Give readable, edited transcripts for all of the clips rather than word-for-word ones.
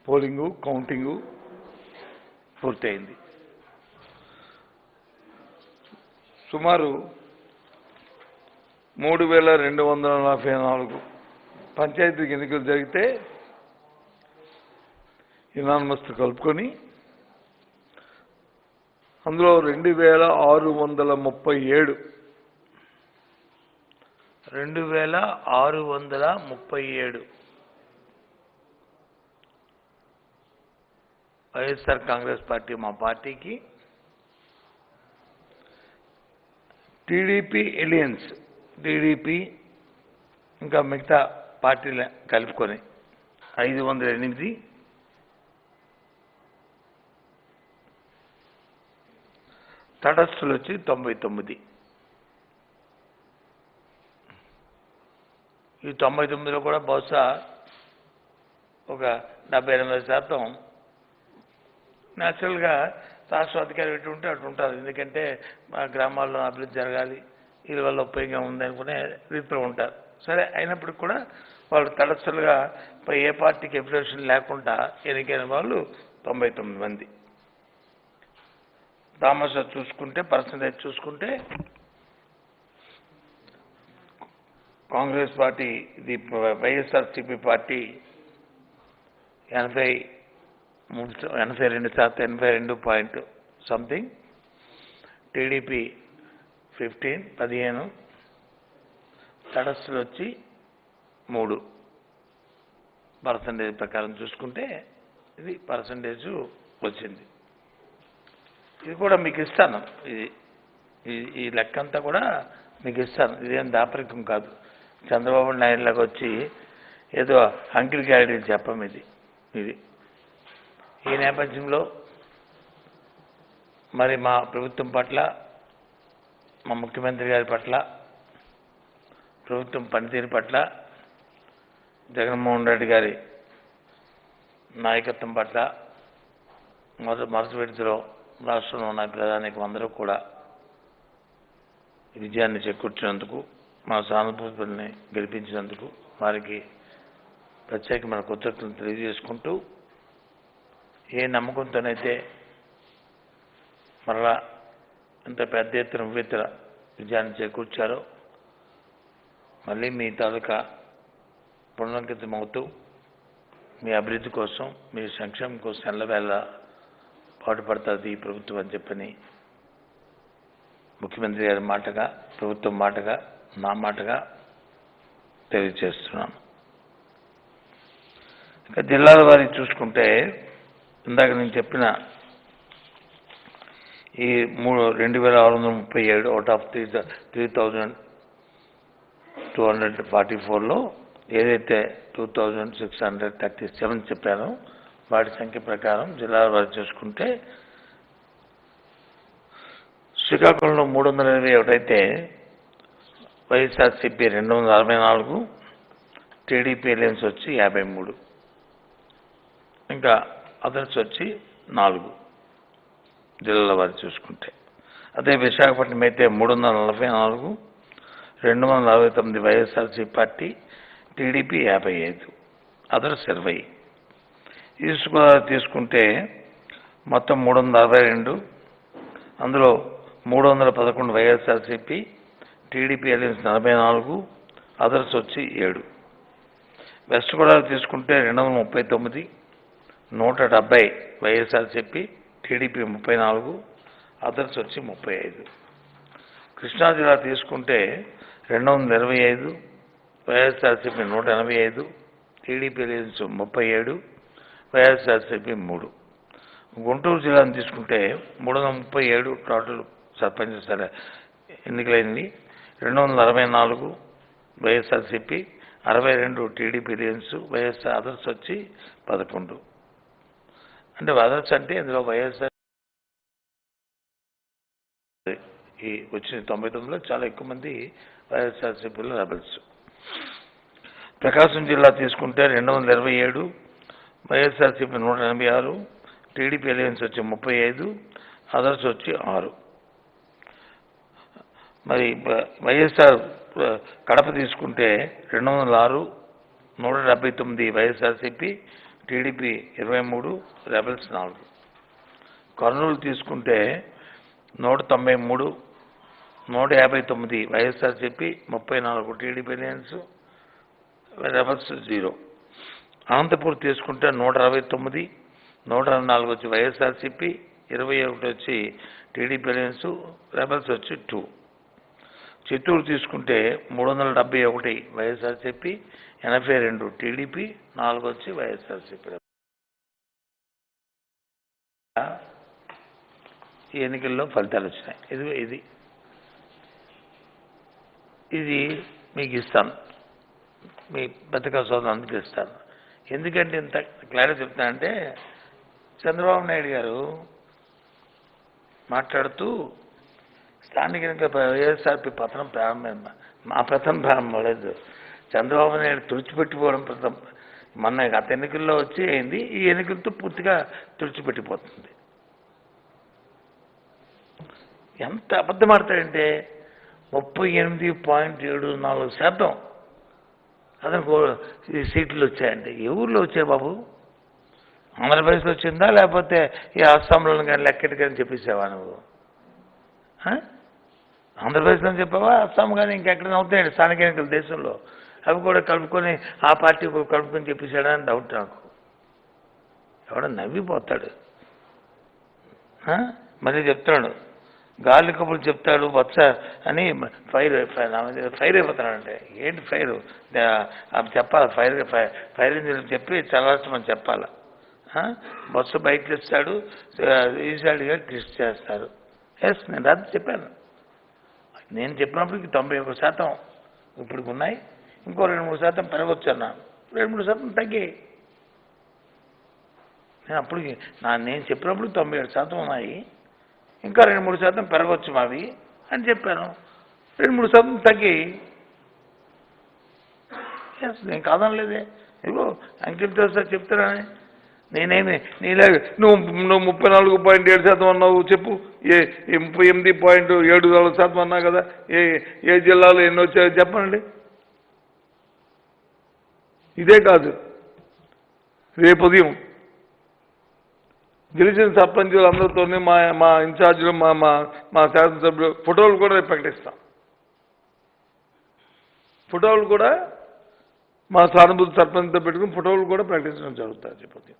Polling counting పూర్తయింది. సుమారు 3244 పంచాయతీ ఎన్నికలు జరిగితే యునానిమస్ కలుపుకొని అందులో 2637 వైఎస్ఆర్ కాంగ్రెస్ పార్టీ మా పార్టీకి, టీడీపీ ఎలియన్స్ టీడీపీ ఇంకా మిగతా పార్టీలు కలుపుకొని 508, తటస్థులు వచ్చి 99. ఈ 99లో కూడా బహుశా ఒక 70-80% న్యాచురల్గా రాష్ట్ర అధికారి ఎటు ఉంటే అటు ఉంటారు. ఎందుకంటే మా గ్రామాల్లో అభివృద్ధి జరగాలి, వీళ్ళ వల్ల ఉపయోగం ఉందనుకునే రీతిలో ఉంటారు. సరే, అయినప్పటికి కూడా వాళ్ళు తటస్థులుగా ఏ పార్టీకి ఎఫిలియేషన్ లేకుండా ఎన్నికైన వాళ్ళు 99 మంది. తామస చూసుకుంటే పర్సంటేజ్ చూసుకుంటే కాంగ్రెస్ పార్టీ ఇది YSRCP party 82 point something, TDP 15, తటస్థులు వచ్చి 3% ప్రకారం చూసుకుంటే ఇది పర్సంటేజ్ వచ్చింది. ఇది కూడా మీకు ఇస్తాను, ఈ లెక్కంతా కూడా మీకు ఇస్తాను. ఇదేం దాపరికం కాదు. చంద్రబాబు నాయుడులాగా వచ్చి ఏదో అంకిల్ క్యారెక్టర్ చెప్పం. ఇది ఈ నేపథ్యంలో మరి మా ప్రభుత్వం పట్ల, మా ముఖ్యమంత్రి గారి పట్ల, ప్రభుత్వం పనితీరు పట్ల, జగన్మోహన్ రెడ్డి గారి నాయకత్వం పట్ల మొదటి విడతలో రాష్ట్రంలో ఉన్న ప్రధానికి అందరూ కూడా విజయాన్ని చేకూర్చినందుకు, మా సానుభూతుల్ని గెలిపించినందుకు వారికి ప్రత్యేకమైన కృతజ్ఞతలు తెలియజేసుకుంటూ, ఏ నమ్మకంతోనైతే మరలా ఇంత పెద్ద ఎత్తున విజయాన్ని చేకూర్చారో మళ్ళీ మీ తాలూకా పునరంకితమవుతూ మీ అభివృద్ధి కోసం, మీ సంక్షేమం కోసం ఎల్లవేళ పాటుపడుతుంది ఈ ప్రభుత్వం అని చెప్పని ముఖ్యమంత్రి గారి మాటగా, ప్రభుత్వం మాటగా, నా మాటగా తెలియజేస్తున్నాను. ఇంకా జిల్లాల వారికి చూసుకుంటే ఇందాక నేను చెప్పిన ఈ 2637 అవుట్ ఆఫ్ 3244లో ఏదైతే 2637 చెప్పానో వాటి సంఖ్య ప్రకారం జిల్లాల వారు చూసుకుంటే శ్రీకాకుళంలో 321 అయితే వైఎస్ఆర్సీపీ 264, టీడీపీ ఎలియన్స్ వచ్చి 53, ఇంకా అదర్స్ వచ్చి 4 జిల్లాల వారు చూసుకుంటే. అదే విశాఖపట్నం అయితే 344, 249 YSRCP party, TDP 55, others 20. East Godavari తీసుకుంటే మొత్తం 362, అందులో 311 వైఎస్ఆర్సీపీ, టీడీపీ ఎలియన్స్ 44, అదర్స్ వచ్చి 7. వెస్ట్ గోదావరి తీసుకుంటే 239, 170 వైఎస్ఆర్సీపీ, టీడీపీ 34, అదర్స్ వచ్చి 35. కృష్ణా జిల్లా తీసుకుంటే 225, YSRCP 185, TDP alliance 37, YSRCP 3. Guntur జిల్లాను తీసుకుంటే 337 టోటల్ సర్పంచ్ ఎన్నికలైంది, 264 YSRCP, 62 TDP alliance, YSR others వచ్చి 11. అంటే అదర్స్ అంటే ఇందులో వైఎస్ఆర్ ఈ వచ్చిన 99లో చాలా ఎక్కువ మంది వైఎస్ఆర్సీపీలో రెబల్స్. ప్రకాశం జిల్లా తీసుకుంటే 227, వైఎస్ఆర్సీపీ 186, టీడీపీ ఎలియన్స్ వచ్చి 35, అదర్స్ వచ్చి 6. మరి వైఎస్ఆర్ కడప తీసుకుంటే 206, 179 వైఎస్ఆర్సీపీ, టీడీపీ 23, రెబల్స్ 4. కర్నూలు తీసుకుంటే 193, 159 YSRCP, 34 TDP alliance, rebels 0. Anantapur తీసుకుంటే 169, 124 వచ్చి వైఎస్ఆర్సీపీ, 21 వచ్చి టీడీపీ అలయన్స్, రెబల్స్ వచ్చి 2. చిత్తూరు తీసుకుంటే 371 వైఎస్ఆర్సీపీ, 82 టీడీపీ, 4 వచ్చి వైఎస్ఆర్సీపీ. ఈ ఎన్నికల్లో ఫలితాలు వచ్చినాయి. ఇది మీకు ఇస్తాను, మీ పత్రికా సోదరులు అందుకు ఇస్తాను. ఎందుకంటే ఇంత క్లారిటీ చెప్తానంటే, చంద్రబాబు నాయుడు గారు మాట్లాడుతూ స్థానిక ఎన్నికల వైఎస్ఆర్పీ పతనం ప్రారంభమైంది. మా పతనం ప్రారంభమలేదు, చంద్రబాబు నాయుడు తుడిచిపెట్టిపోవడం పతనం. మొన్న గత ఎన్నికల్లో వచ్చి అయింది, ఈ ఎన్నికలతో పూర్తిగా తుడిచిపెట్టిపోతుంది. ఎంత అబద్ధం ఆడతాడంటే 38.74% అతనికి సీట్లు వచ్చాయండి. ఏ ఊళ్ళో వచ్చాయి బాబు? ఆంధ్రప్రదేశ్లో వచ్చిందా, లేకపోతే ఈ అస్సాంలో కానీ లెక్కెట్టుకని చెప్పేసావా నువ్వు? ఆంధ్రప్రదేశ్లో చెప్పావా, అస్సాం కానీ ఇంకెక్కడ అవుతాయండి స్థానిక ఎన్నికలు దేశంలో? అవి కూడా కలుపుకొని ఆ పార్టీ కలుపుకొని చెప్పేశాడని డౌట్ నాకు. ఎవడో నవ్విపోతాడు. మళ్ళీ చెప్తాడు, గాలి కబుర్లు చెప్తాడు వత్స అని ఫైర్ అయిపోతాడంటే. ఏంటి ఫైర్? చెప్పాలి, ఫైర్ ఇంజిన్ చెప్పి చల్లార్చమని చెప్పాలి. బస్సు బయటకు ఇస్తాడు, ఈసాడిగా క్రిస్ట్ చేస్తారు. ఎస్, నేను రాత్రి చెప్పాను. నేను చెప్పినప్పటికి 91% ఇప్పటికి ఉన్నాయి. ఇంకో 2-3% పెరగొచ్చు అన్నాను. 2-3% తగ్గాయి. నేను చెప్పినప్పుడు 97% ఉన్నాయి. ఇంకా 2-3% పెరగొచ్చు మావి అని చెప్పాను. 2-3% తగ్గాయి. ఎస్, నేను కాదనలేదే. ఇగో అంకిల్తో సార్ చెప్తారని నేనేమి నీలా నువ్వు 34.7% అన్నావు చెప్పు. 38.74% అన్నా కదా. ఏ జిల్లాలో ఎన్ని వచ్చాయో చెప్పండి. ఇదే కాదు, రేపు ఉదయం గెలిచిన సర్పంచులు అందరితో మా ఇన్ఛార్జీలు మా శాసనసభ్యులు ఫోటోలు కూడా ప్రకటిస్తాం. ఫోటోలు కూడా మా సానుభూతి సర్పంచ్తో పెట్టుకుని ఫోటోలు కూడా ప్రకటించడం జరుగుతుంది. చెప్పండి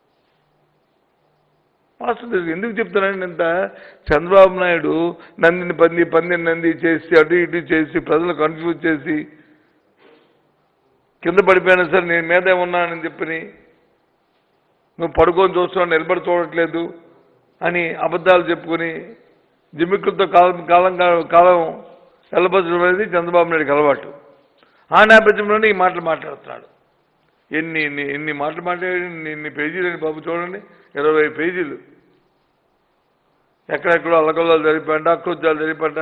వాస్తవం. ఎందుకు చెప్తున్నాను ఇంత? చంద్రబాబు నాయుడు నందిని పందిని నంది చేసి అటు ఇటు చేసి ప్రజలు కన్ఫ్యూజ్ చేసి కింద పడిపోయినా సరే నేను మీదే ఉన్నానని చెప్పని, నువ్వు పడుకొని చూస్తున్నావు నిలబడి చూడట్లేదు అని అబద్ధాలు చెప్పుకొని జిమ్మిక్కులతో కాలం వెళ్ళబచ్చడం అనేది చంద్రబాబు నాయుడికి అలవాటు. ఆ నేపథ్యంలోనే ఈ మాటలు మాట్లాడుతున్నాడు. ఎన్ని మాటలు మాట్లాడి ఎన్ని పేజీలని బాబు చూడండి, 20 పేజీలు. ఎక్కడెక్కడో అల్లకల్లాలు జరిపాడ, అక్రోజాలు జరిపాడ.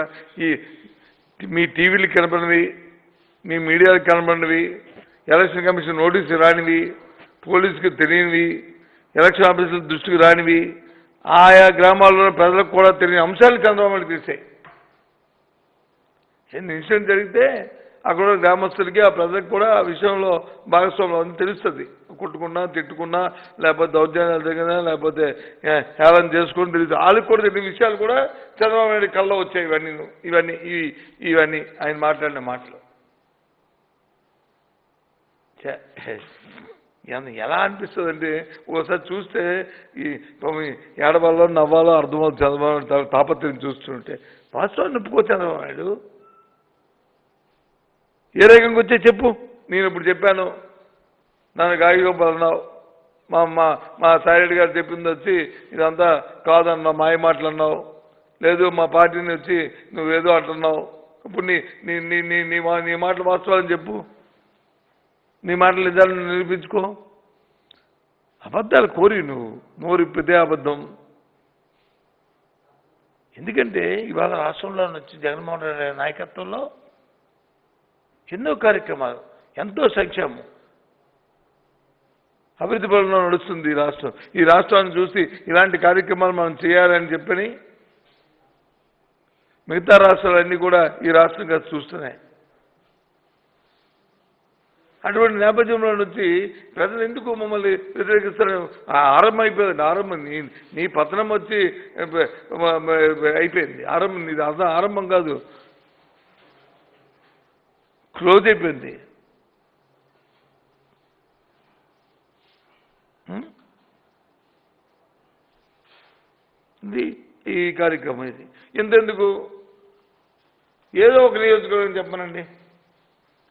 మీ టీవీలకు కనపడినవి, మీ మీడియాలకు కనపడినవి, ఎలక్షన్ కమిషన్ నోటీసులు రానివి, పోలీసుకి తెలియనివి, ఎలక్షన్ ఆఫీసుల దృష్టికి రానివి, ఆయా గ్రామాల్లో ప్రజలకు కూడా తెలియని అంశాలు చంద్రబాబు తెలిసాయి. ఇన్సిడెంట్ జరిగితే అక్కడ గ్రామస్తులకి ఆ ప్రజలకు కూడా ఆ విషయంలో భాగస్వామ్యం అని తెలుస్తుంది. కొట్టుకున్నా తిట్టుకున్నా లేకపోతే దౌర్జన్యాలు జరిగినా లేకపోతే హేళన చేసుకుని తెలుస్తుంది. వాళ్ళకి కూడా తెలియని విషయాలు కూడా చంద్రబాబు నాయుడు కళ్ళలో వచ్చాయి. ఇవన్నీ ఆయన మాట్లాడిన మాటలు ఎలా అనిపిస్తుంది అంటే, ఒకసారి చూస్తే ఈ ఏడవాలో నవ్వాలో అర్థమవుతుంది చంద్రబాబు తాపత్రయం చూస్తుంటే. వాస్తవాన్ని నొప్పుకో చంద్రబాబు నాయుడు. ఏ రకంగా వచ్చే చెప్పు. నేను ఇప్పుడు చెప్పాను, నన్ను గాయగోపాల్ అన్నావు, మా సాయిరెడ్డి గారు చెప్పింది వచ్చి ఇదంతా కాదన్నావు, మాయ మాటలు అన్నావు. లేదు మా పార్టీని వచ్చి నువ్వేదో అంటున్నావు. ఇప్పుడు నీ మాటలు వాస్తవాలని చెప్పు, నీ మాటలు నిజాలను నిరూపించుకో. అబద్ధాలు కోరి నువ్వు నోరిప్పితే అబద్ధం. ఎందుకంటే ఇవాళ రాష్ట్రంలో వచ్చి జగన్మోహన్ రెడ్డి నాయకత్వంలో ఎన్నో కార్యక్రమాలు, ఎంతో సంక్షేమం, అభివృద్ధి పనుల్లో నడుస్తుంది ఈ రాష్ట్రం. ఈ రాష్ట్రాన్ని చూసి ఇలాంటి కార్యక్రమాలు మనం చేయాలని చెప్పని మిగతా రాష్ట్రాలన్నీ కూడా ఈ రాష్ట్రం కలిసి చూస్తున్నాయి. అటువంటి నేపథ్యంలో వచ్చి ప్రజలు ఎందుకు మమ్మల్ని వ్యతిరేకిస్తారు? ఆరంభం అయిపోయింది. ఆరంభం నీ పతనం వచ్చి అయిపోయింది. ఆరంభం నీది ఆరంభం కాదు, క్లోజ్ అయిపోయింది. ఇది ఈ కార్యక్రమం. ఇది ఎంతెందుకు ఏదో ఒక నియోజకవర్గం చెప్పనండి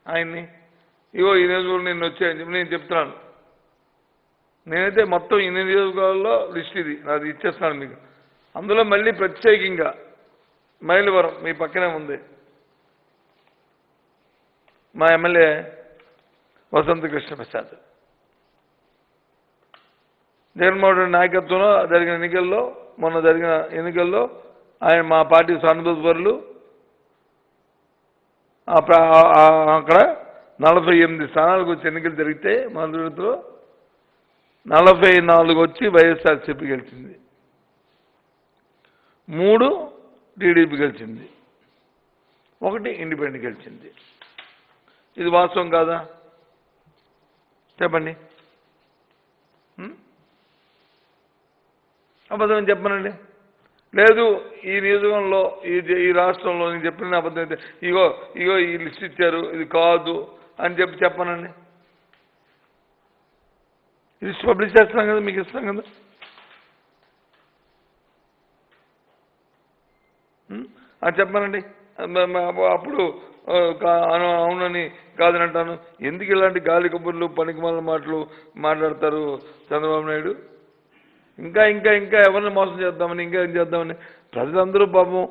ఆయన్ని, ఇగో ఈ నియోజకవర్గం నేను వచ్చాయని చెప్పి నేను చెప్తున్నాను. నేనైతే మొత్తం ఈ నియోజకవర్గాల్లో లిస్ట్ ఇది నాది ఇచ్చేస్తాను మీకు. అందులో మళ్ళీ ప్రత్యేకంగా మైలవరం మీ పక్కనే ఉంది, మా ఎమ్మెల్యే వసంత కృష్ణ ప్రసాద్. జగన్మోహన్ రెడ్డి నాయకత్వంలో జరిగిన ఎన్నికల్లో, మొన్న జరిగిన ఎన్నికల్లో ఆయన మా పార్టీ సానుభూతిపరులు అక్కడ 48 స్థానాలకు వచ్చి ఎన్నికలు జరిగితే మంత్రిలో 44 వచ్చి వైఎస్ఆర్సీపీ గెలిచింది, 3 టీడీపీ గెలిచింది, 1 ఇండిపెండెంట్ గెలిచింది. ఇది వాస్తవం కాదా చెప్పండి? అబద్ధం చెప్పనండి. లేదు ఈ నియోజకవర్గంలో ఈ రాష్ట్రంలో నేను చెప్పిన అబద్ధం అయితే ఇగో ఈ లిస్ట్ ఇచ్చారు ఇది కాదు అని చెప్పనండి. లిస్ట్ పబ్లిష్ చేస్తున్నాం కదా, మీకు ఇస్తాం కదా. అది చెప్పనండి. అప్పుడు అవునని కాదని అంటాను. ఎందుకు ఇలాంటి గాలి కబుర్లు పనికిమాల మాటలు మాట్లాడతారు చంద్రబాబు నాయుడు? ఇంకా ఇంకా ఇంకా ఎవరిని మోసం చేద్దామని, ఇంకా ఏం చేద్దామని ప్రజలందరూ పాపం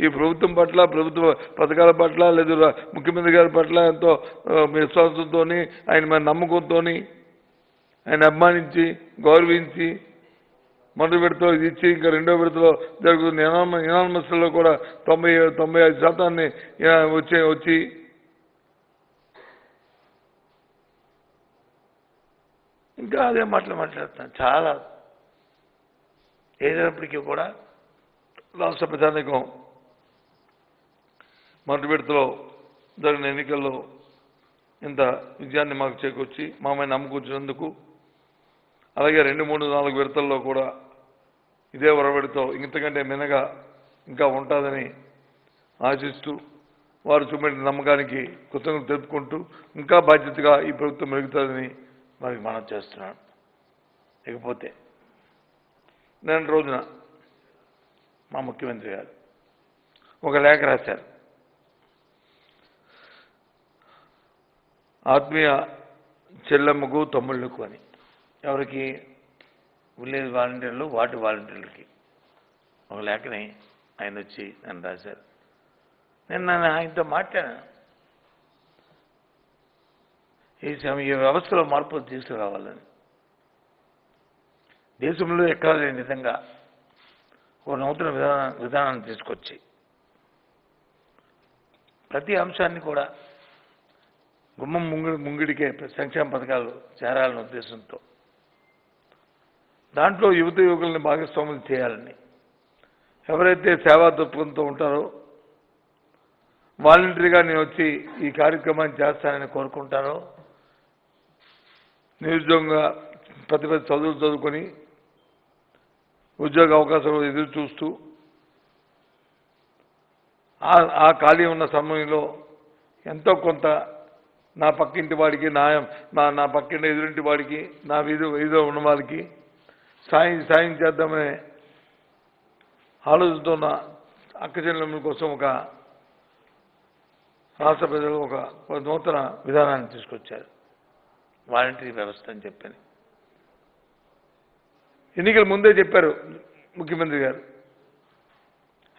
ఈ ప్రభుత్వం పట్ల, ప్రభుత్వ పథకాల పట్ల, లేదా ముఖ్యమంత్రి గారి పట్ల ఎంతో విశ్వాసంతో, ఆయన మన నమ్మకంతో, ఆయన అభిమానించి గౌరవించి మొదటి విడతలో ఇది ఇచ్చి ఇంకా రెండో విడతలో జరుగుతున్న ఎనానమస్లో కూడా 95% వచ్చి ఇంకా అదే మాట్లాడుతున్నాను. చాలా ఏదైనప్పటికీ కూడా రాష్ట్ర ప్రజానీకం మొదటి విడతలో జరిగిన ఎన్నికల్లో ఇంత విజయాన్ని మాకు చేకూర్చి మా మీద నమ్మకూర్చినందుకు, అలాగే 2, 3, 4 విడతల్లో కూడా ఇదే ఒరవడితో ఇంతకంటే మినగా ఇంకా ఉంటుందని ఆశిస్తూ వారు చూపెట్టిన నమ్మకానికి కృతజ్ఞతలు తెలుపుకుంటూ ఇంకా బాధ్యతగా ఈ ప్రభుత్వం మెరుగుతుందని వారికి మనం చేస్తున్నాను. ఇకపోతే నేను రోజున మా ముఖ్యమంత్రి గారు ఒక లేఖ రాశారు. ఆత్మీయ చెల్లెమ్మకు తమ్ముళ్లకు అని. ఎవరికి? విలేజ్ వాలంటీర్లు, వార్డు వాలంటీర్లకి ఒక లేఖని ఆయన వచ్చి నన్ను రాశారు. నేను ఆయనతో మాట్లాడాను. ఈ వ్యవస్థలో మార్పులు తీసుకురావాలని, దేశంలో ఎక్కడా లేని విధంగా ఒక నూతన విధానాన్ని తీసుకొచ్చి ప్రతి అంశాన్ని కూడా గుమ్మం ముంగిడికే సంక్షేమ పథకాలు చేరాలనే ఉద్దేశంతో దాంట్లో యువకుల్ని భాగస్వాములు చేయాలని, ఎవరైతే సేవా దృక్పథంతో ఉంటారో వాలంటరీగా నేను వచ్చి ఈ కార్యక్రమాన్ని చేస్తానని కోరుకుంటారో, నిరుద్యోగంగా ప్రతి చదువులు చదువుకొని ఉద్యోగ అవకాశాలు ఎదురు చూస్తూ ఆ ఖాళీ ఉన్న సమయంలో ఎంతో కొంత నా పక్కింటి వాడికి, నా పక్కింటి ఎదురింటి వాడికి, నా వీధిలో ఉన్న వాళ్ళకి సాయం చేద్దామనే ఆలోచనతో ఉన్న అక్కచెల్లెమ్మల కోసం ఒక రాష్ట్ర ప్రజలు ఒక నూతన విధానాన్ని తీసుకొచ్చారు, వాలంటరీ వ్యవస్థ అని చెప్పని. ఎన్నికల ముందే చెప్పారు ముఖ్యమంత్రి గారు.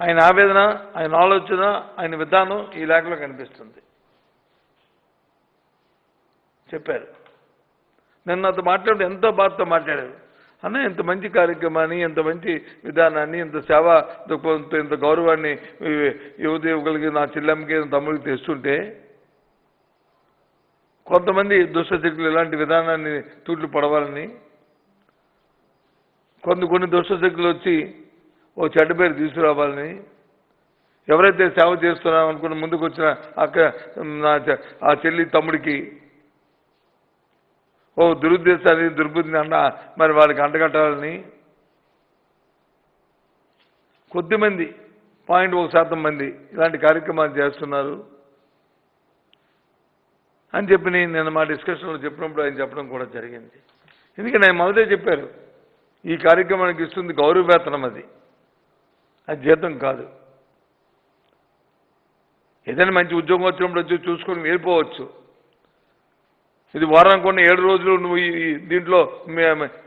ఆయన ఆవేదన, ఆయన ఆలోచన, ఆయన విధానం ఈ లేఖలో కనిపిస్తుంది. చెప్పారు. నేను నాతో మాట్లాడితే ఎంతో బాధతో మాట్లాడారు. అన్న ఎంత మంచి కార్యక్రమాన్ని, ఎంత మంచి విధానాన్ని, ఎంత సేవా దృక్పథంతో, ఎంత గౌరవాన్ని యువకులకి, నా చెల్లెమ్మకి, తమ్ముడికి తెస్తుంటే కొంతమంది దుష్టశక్తులు ఇలాంటి విధానాన్ని తూట్లు పడవాలని, కొన్ని దుష్టశక్తులు వచ్చి ఓ చెడ్డ పేరు తీసుకురావాలని, ఎవరైతే సేవ చేస్తున్నాం అనుకున్న ముందుకు వచ్చిన ఆ చెల్లి తమ్ముడికి ఓ దురుద్దేశాన్ని దుర్బుద్ధిని మరి వాళ్ళకి అంటగట్టాలని కొద్దిమంది 0.1% మంది ఇలాంటి కార్యక్రమాలు చేస్తున్నారు అని చెప్పి నేను మా డిస్కషన్లో చెప్పినప్పుడు ఆయన చెప్పడం కూడా జరిగింది. ఎందుకంటే ఆయన మొదటే చెప్పారు, ఈ కార్యక్రమానికి ఇస్తుంది గౌరవ వేతనం, అది జీతం కాదు. ఏదైనా మంచి ఉద్యోగం వచ్చినప్పుడు వచ్చి చూసుకొని వెళ్ళిపోవచ్చు. ఇది వారానికి కొన్ని 7 రోజులు నువ్వు దీంట్లో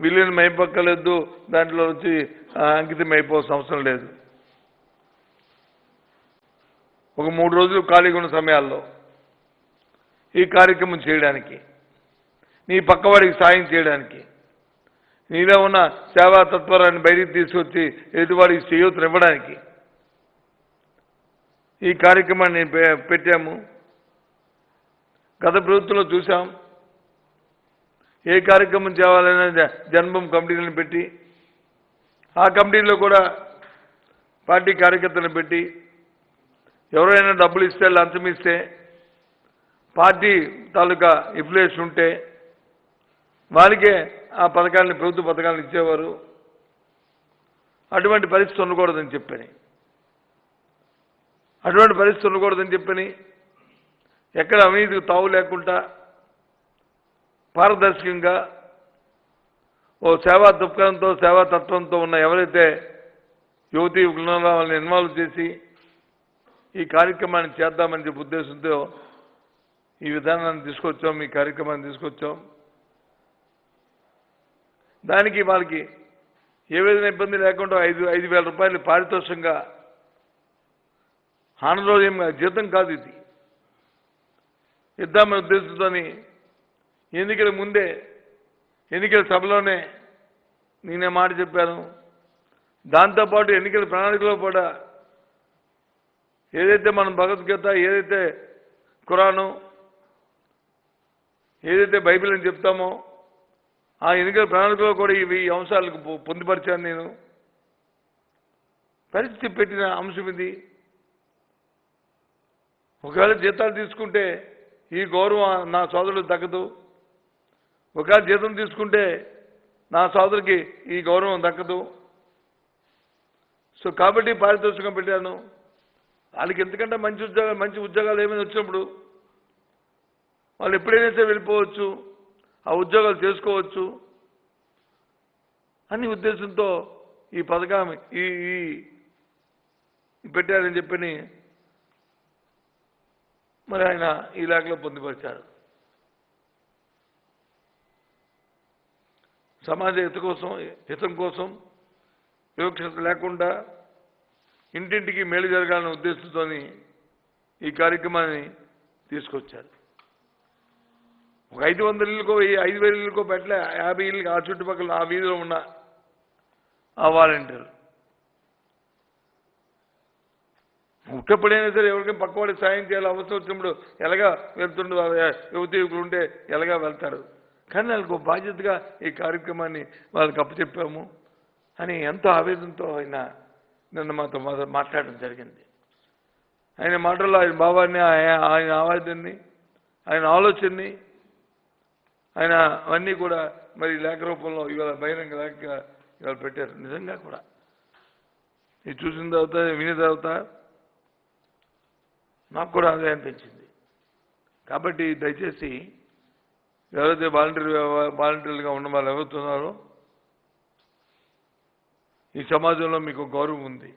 విలీనం అయిపోక్కలేదు, దాంట్లో వచ్చి అంకితం అయిపోవాల్సిన అవసరం లేదు. ఒక 3 రోజులు ఖాళీగా ఉన్న సమయాల్లో ఈ కార్యక్రమం చేయడానికి, నీ పక్కవాడికి సాయం చేయడానికి, నీలో ఉన్న సేవా తత్పరాన్ని బయటికి తీసుకొచ్చి ఎదుటివాడికి చేయూతనివ్వడానికి ఈ కార్యక్రమాన్ని పెట్టాము. గత ప్రభుత్వంలో చూసాం, ఏ కార్యక్రమం చేయాలైనా జన్మభూమి కమిటీలను పెట్టి, ఆ కమిటీలో కూడా పార్టీ కార్యకర్తలను పెట్టి, ఎవరైనా డబ్బులు ఇస్తే లంచం ఇస్తే, పార్టీ తాలూకా ఇన్ఫ్లుయెన్స్ ఉంటే వాళ్ళకే ఆ పథకాలని, ప్రభుత్వ పథకాలను ఇచ్చేవారు. అటువంటి పరిస్థితి ఉండకూడదని చెప్పని, ఎక్కడ అవినీతికి తావు లేకుండా పారదర్శకంగా ఓ సేవా దృక్పథంతో, సేవా తత్వంతో ఉన్న ఎవరైతే యువతీ యువకులను వాళ్ళని ఇన్వాల్వ్ చేసి ఈ కార్యక్రమాన్ని చేద్దామని చెప్పి ఉద్దేశంతో ఈ విధానాన్ని తీసుకొచ్చాం, ఈ కార్యక్రమాన్ని తీసుకొచ్చాం. దానికి వాళ్ళకి ఏ విధమైన ఇబ్బంది లేకుండా 5,000 రూపాయలు పారితోషికంగా, హానరోజంగా, జీతం కాదు ఇది, ఇద్దామనే ఉద్దేశంతో ఎన్నికల ముందే, ఎన్నికల సభలోనే నేనే మాట చెప్పాను. దాంతోపాటు ఎన్నికల ప్రణాళికలో కూడా ఏదైతే మనం భగవద్గీత, ఏదైతే ఖురాను, ఏదైతే బైబిల్ అని చెప్తామో ఆ ఎన్నికల ప్రణాళికలో కూడా ఈ అంశాలకు పొందుపరిచాను. నేను పరిస్థితి పెట్టిన అంశం ఇది. ఒకవేళ జీతాలు తీసుకుంటే ఈ గౌరవం నా సోదరులకు దక్కదు, ఒకవేళ జీతం తీసుకుంటే నా సోదరుకి ఈ గౌరవం దక్కదు. సో కాబట్టి పారితోషికం పెట్టాను. వాళ్ళకి ఎంతకంటే మంచి ఉద్యోగాలు ఏమైనా వచ్చినప్పుడు వాళ్ళు ఎప్పుడైనా సరే వెళ్ళిపోవచ్చు, ఆ ఉద్యోగాలు చేసుకోవచ్చు అని ఉద్దేశంతో ఈ పథకం పెట్టారని చెప్పని మరి ఆయన ఈ లేఖలో పొందుపరిచారు. సమాజ హితం కోసం వివక్షత లేకుండా ఇంటింటికి మేలు జరగాలనే ఉద్దేశంతో ఈ కార్యక్రమాన్ని తీసుకొచ్చారు. ఒక 500 ఇళ్ళకో 5,000 ఇళ్ళకో పెట్టలే, 50 ఇళ్ళకి ఆ చుట్టుపక్కల ఆ వీధిలో ఉన్న ఆ వాలంటీర్లు ఉట్టప్పుడైనా సరే ఎవరికైనా పక్కవాడికి సాయం చేయాలి, అవసరం వచ్చినప్పుడు ఎలాగా వెళ్తుండే యువతి యువకులు ఉంటే ఎలాగా వెళ్తారు. కానీ వాళ్ళకు బాధ్యతగా ఈ కార్యక్రమాన్ని వాళ్ళకి అప్పచెప్పాము అని ఎంతో ఆవేదనతో ఆయన నిన్న మాతో మాట్లాడడం జరిగింది. ఆయన మాటల్లో ఆయన భావాన్ని, ఆయన ఆవేదనని, ఆయన ఆలోచనని, ఆయన అవన్నీ కూడా మరి లేఖ రూపంలో ఇవాళ బహిరంగ లేఖ ఇవాళ పెట్టారు. నిజంగా కూడా ఇది చూసిన తర్వాత, విని తర్వాత నాకు కూడా అదే అనిపించింది. కాబట్టి దయచేసి ఎవరైతే వాలంటీర్లుగా ఉన్న వాళ్ళు ఎవరుతున్నారో ఈ సమాజంలో మీకు గౌరవం ఉంది,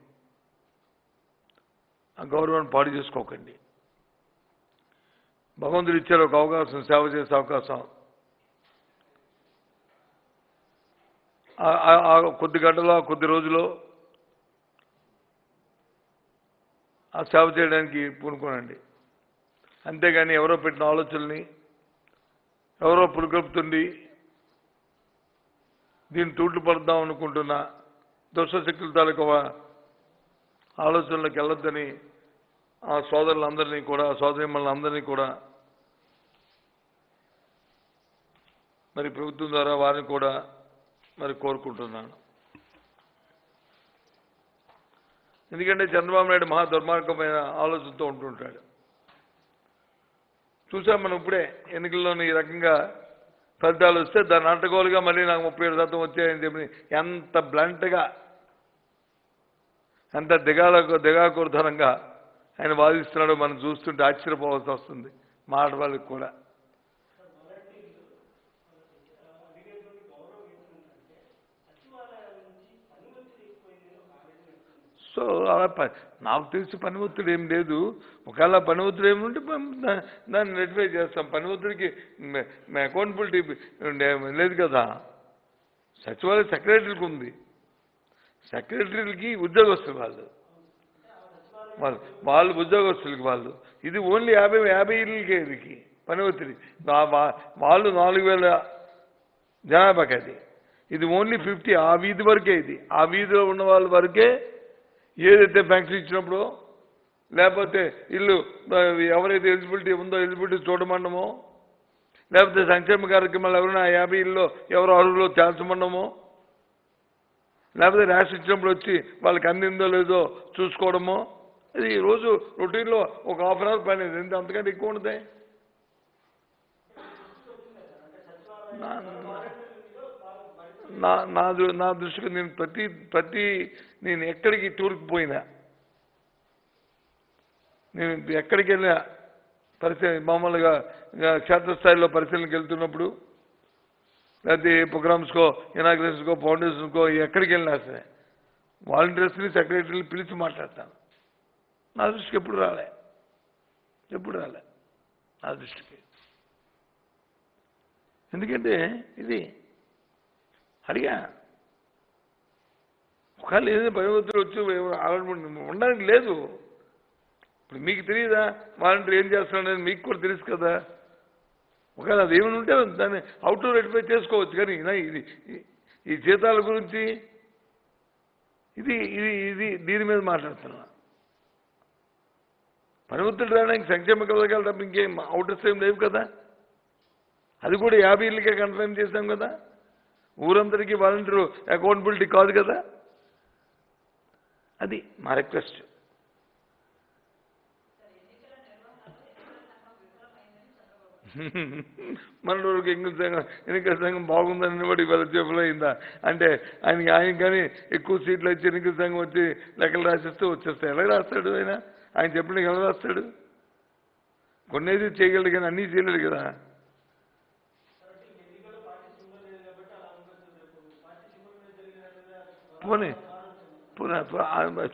ఆ గౌరవాన్ని పాడు చేసుకోకండి. భగవంతుడు ఇచ్చారు ఒక అవకాశం, సేవ చేసే అవకాశం. కొద్ది గంటలో, కొద్ది రోజులో ఆ సేవ చేయడానికి పూనుకోనండి. అంతేగాని ఎవరో పెట్టిన ఆలోచనల్ని ఎవరో పురుగొల్పుతుండి దీన్ని తూట్లు పడదాం అనుకుంటున్న దుష్టశక్తుల తాలూకు ఆలోచనలకు వెళ్ళొద్దని ఆ సోదరులందరినీ కూడా, సోదరిమణులందరినీ కూడా మరి ప్రభుత్వం ద్వారా వారిని కూడా మరి కోరుకుంటున్నాను. ఎందుకంటే చంద్రబాబు నాయుడు మహా దుర్మార్గమైన ఆలోచనతో ఉంటుంటాడు. చూసాం మనం ఇప్పుడే ఎన్నికల్లోని ఈ రకంగా ఫలితాలు వస్తే దాన్ని అడ్డగోలుగా మళ్ళీ నాకు 37% వచ్చాయని చెప్పి ఎంత బ్లంట్గా, ఎంత దిగాకూర్ధనంగా ఆయన వాదిస్తున్నాడో మనం చూస్తుంటే ఆశ్చర్యపోవాల్సి వస్తుంది మాట వాళ్ళకి కూడా. సో అలా నాకు తెలిసి పని ఒత్తిడి ఏం లేదు. ఒకవేళ పని ఒత్తిడి ఏముంటే దాన్ని రెటిఫై చేస్తాం. పని ఒత్తిడికి అకౌంటబిలిటీ లేదు కదా. సచివాలయ సెక్రటరీకి ఉంది, సెక్రటరీలకి ఉద్యోగస్తులు వాళ్ళు ఉద్యోగస్తులకి వాళ్ళు. ఇది ఓన్లీ 50 ఇళ్ళకే ఇది పని ఒత్తిడి. వాళ్ళు 4000 జనాభాకి అది. ఇది ఓన్లీ 50 ఆ వీధి వరకే. ఇది ఆ వీధిలో ఉన్న వాళ్ళ వరకే. ఏదైతే ఫ్యాక్టరీ ఇచ్చినప్పుడు లేకపోతే ఇల్లు ఎవరైతే ఎలిజిబిలిటీ ఉందో ఎలిజిబిలిటీ చూడమండమో, లేకపోతే సంక్షేమ కార్యక్రమాలు ఎవరైనా 50 ఇల్లో ఎవరు అర్హులో చేర్చమండమో, లేకపోతే ర్యాష్ ఇచ్చినప్పుడు వచ్చి వాళ్ళకి అందిందో లేదో చూసుకోవడమో, ఇది రోజు రొటీన్లో ఒక ½ అవర్ పని. ఎంత అంతకంటే ఎక్కువ ఉంటుంది. నా దృష్టికి నేను నేను ఎక్కడికి టూర్కి పోయినా, నేను ఎక్కడికి వెళ్ళినా పరిశీలన మామూలుగా క్షేత్రస్థాయిలో పరిశీలనకి వెళ్తున్నప్పుడు, లేకపోతే ప్రోగ్రామ్స్కో, ఇనాగ్రేషన్స్కో, ఫౌండేషన్స్కో ఎక్కడికి వెళ్ళినా సరే వాలంటీర్స్ని సెక్రటరీని పిలిచి మాట్లాడతాను. నా దృష్టికి ఎప్పుడు రాలే నా దృష్టికి. ఎందుకంటే ఇది అడిగా ఒకవేళ ఏదైనా పరివర్తన వచ్చి ఉండడానికి లేదు. ఇప్పుడు మీకు తెలియదా వాలంటీర్ ఏం చేస్తున్నాడని? మీకు కూడా తెలుసు కదా. ఒకవేళ అది ఏమైనా ఉంటే దాన్ని అవుట్ రెటిఫై చేసుకోవచ్చు. కానీ ఇది ఈ జీతాల గురించి ఇది ఇది ఇది దీని మీద మాట్లాడుతున్నా. పరివర్తన రావడానికి సంక్షేమ పథకాలు తప్ప ఇంకేం అవుటర్స్ ఏం లేవు కదా. అది కూడా 50 ఇళ్ళకే కన్ఫర్మ్ చేశాం కదా. ఊరందరికీ వాలంటీర్ అకౌంటబిలిటీ కాదు కదా. అది మా రిక్వెస్ట్. మనకి ఎన్నికల సంఘం బాగుందని వాడి వాళ్ళ చేపలు అయిందా అంటే ఆయన కానీ ఎక్కువ సీట్లు వచ్చి ఎన్నికల సంఘం వచ్చి లెక్కలు రాసిస్తే వచ్చేస్తాయి. ఎలా రాస్తాడు ఆయన చెప్పిన ఎలా రాస్తాడు? కొన్నేది చేయగలడు కానీ అన్నీ చేయలేడు కదా. పోనీ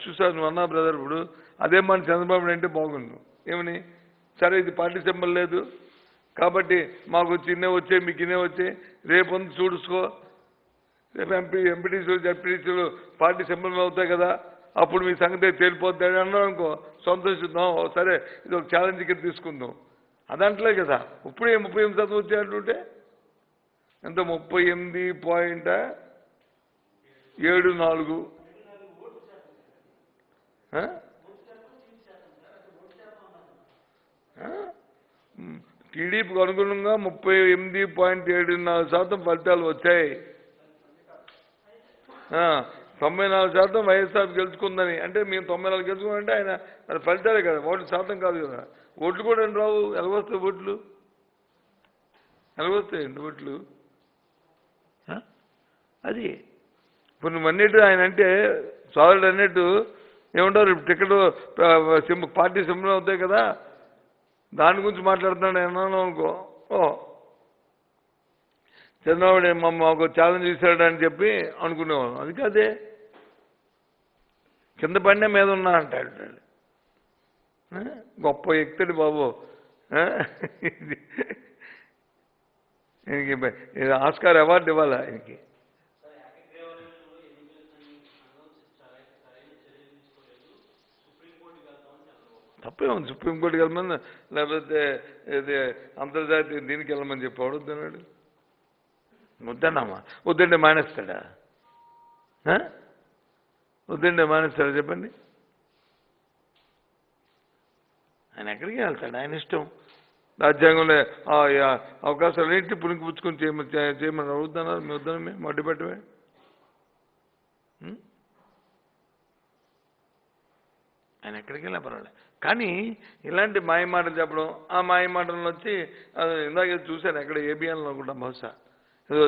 చూసాను నువ్వు అన్నా బ్రదర్. ఇప్పుడు అదే మన చంద్రబాబు అంటే బాగుండు. ఏమని? సరే ఇది పార్టీ సింబల్ లేదు కాబట్టి మాకు చిన్నే వచ్చే మీకు ఇన్నే వచ్చే రేపు చూడుసుకో, రేపు ఎంపీటీసీలు జడ్పీటీసీలు పార్టీ సింబల్ అవుతాయి కదా, అప్పుడు మీ సంగతి తేలిపోతాడు అన్నాం అనుకో, సంతోషిద్దాం. సరే ఇది ఒక ఛాలెంజ్ కింద తీసుకుందాం. అదంటలే కదా. ఇప్పుడే 38% వచ్చేటంటే ఎంత? 38.74. టీడీపీకి అనుగుణంగా 38.74% ఫలితాలు వచ్చాయి. 94% వైఎస్ఆర్ గెలుచుకుందని. అంటే మేము 94 గెలుచుకున్నామంటే ఆయన అది ఫలితాలే కదా, ఓట్లు శాతం కాదు కదా. ఓట్లు కూడా రావు. ఎలాగొస్తాయి ఓట్లు? ఎలాగొస్తాయండి ఓట్లు? అది ఇప్పుడు నువ్వు అన్నట్టు ఆయన అంటే సోదరుడు అన్నట్టు ఏమంటారు, టికెట్ పార్టీ సింబల్ అవుతాయి కదా, దాని గురించి మాట్లాడుతున్నాడు అన్నాను అనుకో. చంద్రబాబు మాకు ఛాలెంజ్ ఇస్తాడని చెప్పి అనుకునేవాళ్ళం. అది కాదే, కింద పడినా మీద ఉన్నా అంటాడు. గొప్ప వ్యక్తుడు బాబు. ఆయనకి ఆస్కార్ అవార్డు ఇవ్వాలి ఆయనకి. తప్పే ఉంది. సుప్రీంకోర్టుకి వెళ్ళమని, లేకపోతే ఇది అంతర్జాతీయ దీనికి వెళ్ళమని చెప్పి అడుగుతున్నాడు. వద్దన్నామా? వద్దంటే మానేస్తాడా? వద్దంటే మానేస్తాడా చెప్పండి? ఆయన ఎక్కడికి వెళ్తాడు? ఆయన ఇష్టం. రాజ్యాంగంలో అవకాశాలు ఏంటి పుణికి పుచ్చుకొని చేయమని అడుగుతున్నారు. మేము వద్దనమే మడ్డి పెట్టమే. ఆయన ఎక్కడికి వెళ్ళినా పర్వాలేదు. కానీ ఇలాంటి మాయ మాటలు చెప్పడం, ఆ మాయ మాటలను వచ్చి ఇందాక చూశాను ఎక్కడ ఏబిఎన్లో కూడా బహుశా ఏదో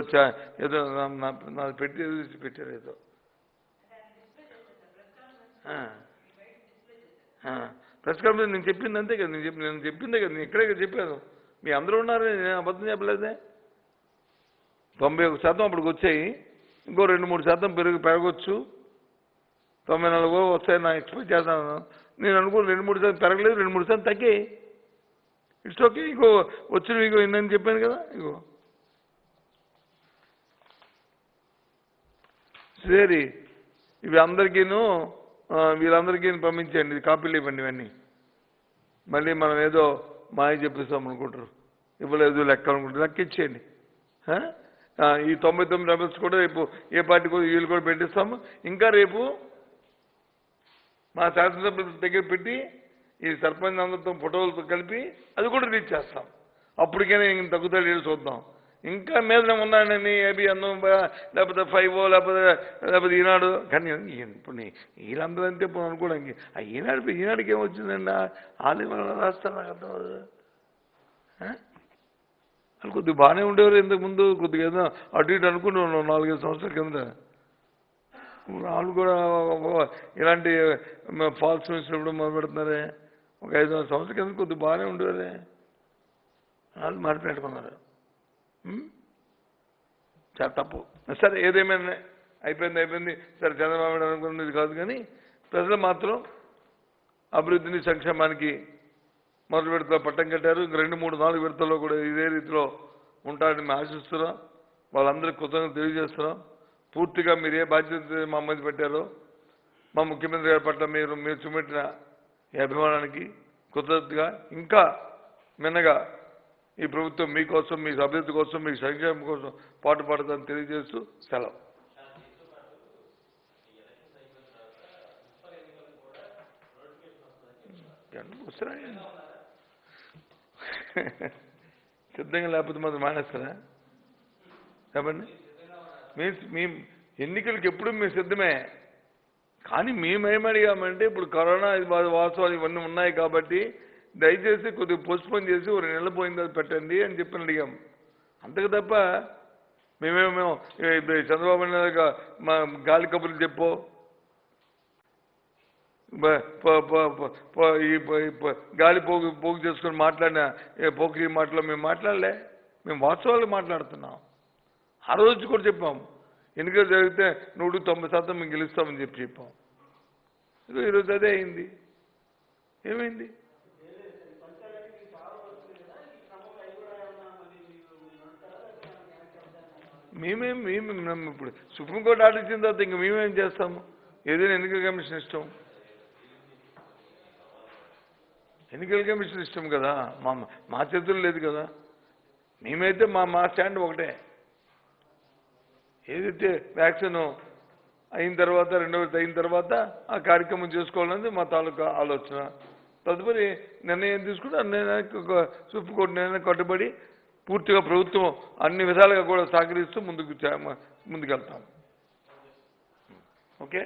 ఏదో నాది పెట్టి పెట్టారు ఏదో ప్రెస్ కాన్ఫరెన్స్ నేను చెప్పింది అంతే కదా, నేను చెప్పిందే కదా, నేను ఇక్కడే చెప్పాను. మీ అందరూ ఉన్నారు, నేను అబద్ధం చెప్పలేదే. 91% అప్పటికి వచ్చాయి, ఇంకో 2-3% పెరగొచ్చు, 94 వస్తాయి నా ఎక్స్పెక్ట్ చేస్తాను. నేను అనుకో 2-3% పెరగలేదు, 2-3% తగ్గాయి. It's okay. ఇంకో వచ్చిన ఇగో ఇన్నని చెప్పాను కదా. ఇగో సరే, ఇవి అందరికీను వీళ్ళందరికీ పంపించండి, కాపీలు ఇవ్వండి. ఇవన్నీ మళ్ళీ మనం ఏదో మాయ చెప్పిస్తాం అనుకుంటారు, ఇవ్వలేదు లెక్క అనుకుంటారు. లెక్క ఇచ్చేయండి. ఈ 99 రెబల్స్ కూడా రేపు ఏ పార్టీ కూడా వీళ్ళు కూడా పెట్టిస్తాము. ఇంకా రేపు మా శాసనసభ్యుల దగ్గర పెట్టి ఈ సర్పంచ్ అందరితో ఫోటోలతో కలిపి అది కూడా రిలీజ్ చేస్తాం. అప్పటికైనా ఇంక తగ్గుతాడు చూద్దాం. ఇంకా మీద ఉన్నాడని ఏబీ అన్నం లేకపోతే 5 లేకపోతే ఈనాడు. కానీ ఇప్పుడు వీళ్ళందరూ అంటే ఇప్పుడు అనుకోవడానికి ఈనాడికి ఏమొచ్చిందండి? వాళ్ళు రాస్తారు, నాకు అర్థం అవ్వదు. వాళ్ళు కొద్దిగా బాగానే ఉండేవారు ఇంతకుముందు, కొద్దిగా ఏదో అటు ఇటు అనుకుని ఉన్నాం 4-5 సంవత్సరాల కింద. వాళ్ళు కూడా ఇలాంటి ఫాల్స్ వచ్చినప్పుడు మొదలు పెడుతున్నారే. ఒక 5-6 సంవత్సరాల కింద కొద్దిగా బాగానే ఉండేవారే, వాళ్ళు మాట్లాడుకున్నారు. చాలా తప్పు. సరే, ఏదేమైనా అయిపోయింది. సరే, చంద్రబాబు నాయుడు అనుకున్నది కాదు, కానీ ప్రజలు మాత్రం అభివృద్ధిని సంక్షేమానికి మొదటి విడతలో పట్టం కట్టారు. ఇంక 2-3-4 విడతల్లో కూడా ఇదే రీతిలో ఉంటారని మేము ఆశిస్తున్నాం. వాళ్ళందరికీ కృతజ్ఞతలు తెలియజేస్తున్నాం. పూర్తిగా మీరు ఏ బాధ్యత మా మీద పెట్టారో, మా ముఖ్యమంత్రి గారి పట్ల మీరు చూపెట్టిన ఈ అభిమానానికి కృతజ్ఞతగా ఇంకా మిన్నగా ఈ ప్రభుత్వం మీకోసం, మీ అభివృద్ధి కోసం, మీ సంక్షేమం కోసం పాటుపడతామని తెలియజేస్తూ సెలవు. సిద్ధంగా లేకపోతే మాత్రం మానేస్తారా? చెప్పండి. మీ ఎన్నికలకు ఎప్పుడు మేము సిద్ధమే, కానీ మేమేమడిగామంటే ఇప్పుడు కరోనా వాస్తవాలు ఇవన్నీ ఉన్నాయి కాబట్టి దయచేసి కొద్దిగా పోస్ట్పోన్ చేసి 2 నెలలు పోయిన తర్వాత పెట్టండి అని చెప్పి అడిగాం. అంతకు తప్ప మేమేమో చంద్రబాబు నాయుడు మా గాలి కబుర్లు చెప్పో గాలి పోగు చేసుకొని మాట్లాడిన పోకిరి మాటలో మేము మాట్లాడలే. మేము వాస్తవాలు మాట్లాడుతున్నాం. ఆ రోజు కూడా చెప్పాం, ఎన్నికలు జరిగితే 190% మేము గెలుస్తామని చెప్పాం. ఈరోజు అదే అయింది. ఏమైంది? మేమేం ఇప్పుడు సుప్రీంకోర్టు ఆర్డర్ ఇచ్చిన తర్వాత ఇంక మేమేం చేస్తాము? ఏదైనా ఎన్నికల కమిషన్ ఇష్టం, ఎన్నికల కమిషన్ ఇష్టం కదా, మా చేతుల్లో లేదు కదా. మేమైతే మా స్టాండ్ ఒకటే, ఏదైతే వ్యాక్సిన్ అయిన తర్వాత 2వ విడత అయిన తర్వాత ఆ కార్యక్రమం చేసుకోవాలనేది మా తాలూకా ఆలోచన. తదుపరి నిర్ణయం తీసుకుంటే నిర్ణయానికి సుప్రీంకోర్టు నిర్ణయం కట్టుబడి పూర్తిగా ప్రభుత్వం అన్ని విధాలుగా కూడా సహకరిస్తూ ముందుకెళ్తాం. ఓకే.